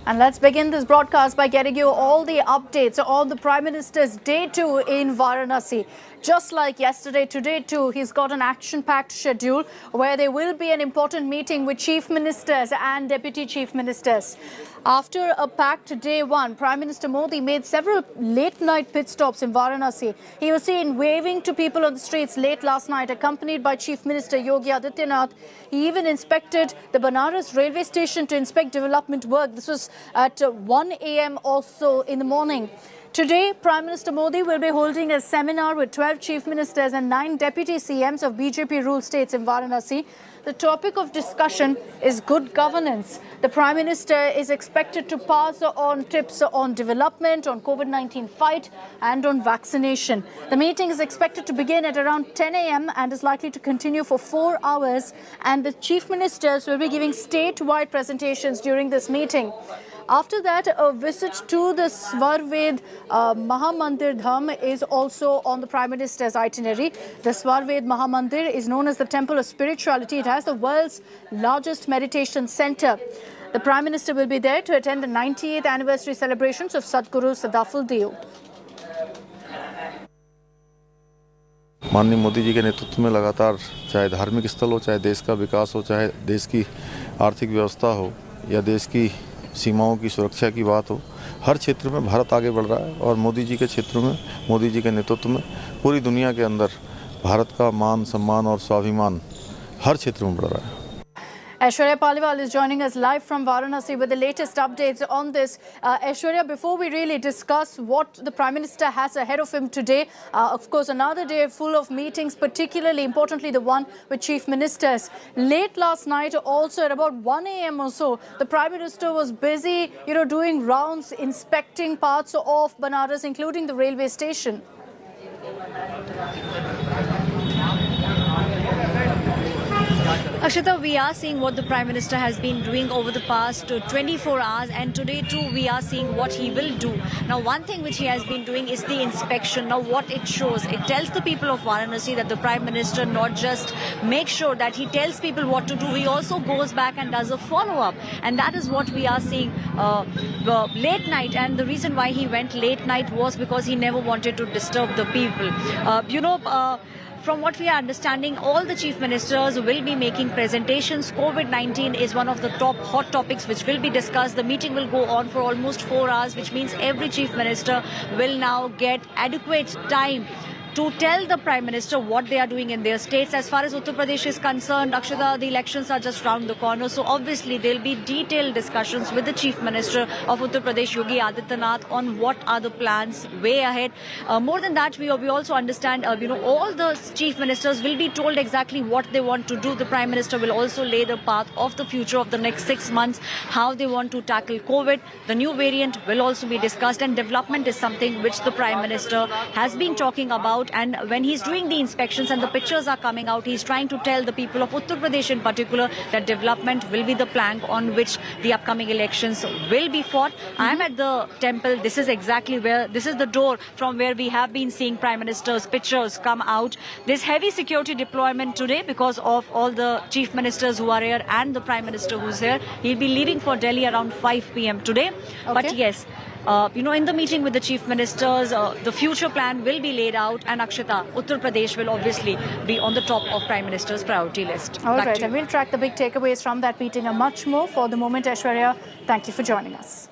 And let's begin this broadcast by getting you all the updates on the Prime Minister's Day 2 in Varanasi. Just like yesterday, today too, he's got an action-packed schedule where there will be an important meeting with Chief Ministers and Deputy Chief Ministers. After a packed day one, Prime Minister Modi made several late-night pit stops in Varanasi. He was seen waving to people on the streets late last night, accompanied by Chief Minister Yogi Adityanath. He even inspected the Banaras railway station to inspect development work. This was at 1 a.m. also in the morning. Today, Prime Minister Modi will be holding a seminar with 12 Chief Ministers and 9 Deputy CMs of BJP-ruled states in Varanasi. The topic of discussion is good governance. The Prime Minister is expected to pass on tips on development, on COVID-19 fight and on vaccination. The meeting is expected to begin at around 10 a.m. and is likely to continue for 4 hours. And the Chief Ministers will be giving statewide presentations during this meeting. After that, a visit to the Swarved Mahamandir Dham is also on the Prime Minister's itinerary. The Swarved Mahamandir is known as the Temple of Spirituality. It has the world's largest meditation center. The Prime Minister will be there to attend the 98th anniversary celebrations of Sadhguru Sadaful Deo. माननीय मोदी जी के नेतृत्व में लगातार चाहे धार्मिक स्थल हो, चाहे देश का विकास हो, चाहे देश की आर्थिक व्यवस्था हो या देश की सीमाओं की सुरक्षा की बात हो, हर क्षेत्र में भारत आगे बढ़ रहा है और मोदी जी के क्षेत्र में, मोदी जी के नेतृत्व में पूरी दुनिया के अंदर भारत का मान, सम्मान और स्वाभिमान हर क्षेत्र में बढ़ रहा है। Aishwarya Paliwal is joining us live from Varanasi with the latest updates on this. Aishwarya, before we really discuss what the Prime Minister has ahead of him today, of course, another day full of meetings, particularly importantly the one with Chief Ministers. Late last night, also at about 1 a.m. or so, the Prime Minister was busy, doing rounds, inspecting parts of Banaras, including the railway station. Akshita, we are seeing what the Prime Minister has been doing over the past 24 hours, and today too we are seeing what he will do. Now, one thing which he has been doing is the inspection. Now, what it shows, it tells the people of Varanasi that the Prime Minister not just makes sure that he tells people what to do, he also goes back and does a follow-up. And that is what we are seeing late night. And the reason why he went late night was because he never wanted to disturb the people. From what we are understanding, all the chief ministers will be making presentations. COVID-19 is one of the top hot topics which will be discussed. The meeting will go on for almost 4 hours, which means every chief minister will now get adequate time to tell the Prime Minister what they are doing in their states. As far as Uttar Pradesh is concerned, Akshita, the elections are just round the corner. So obviously there will be detailed discussions with the Chief Minister of Uttar Pradesh, Yogi Adityanath, on what are the plans way ahead. More than that, we also understand, all the Chief Ministers will be told exactly what they want to do. The Prime Minister will also lay the path of the future of the next 6 months, how they want to tackle COVID. The new variant will also be discussed, and development is something which the Prime Minister has been talking about. And when he's doing the inspections and the pictures are coming out, he's trying to tell the people of Uttar Pradesh in particular that development will be the plank on which the upcoming elections will be fought. I'm at the temple. This is exactly where, this is the door from where we have been seeing Prime Minister's pictures come out. There's heavy security deployment today because of all the chief ministers who are here and the Prime Minister who's here. He'll be leaving for Delhi around 5 p.m. today. Okay. But yes, in the meeting with the chief ministers, the future plan will be laid out, and Akshita, Uttar Pradesh will obviously be on the top of Prime Minister's priority list. All right, and we'll track the big takeaways from that meeting and much more. For the moment, Aishwarya, thank you for joining us.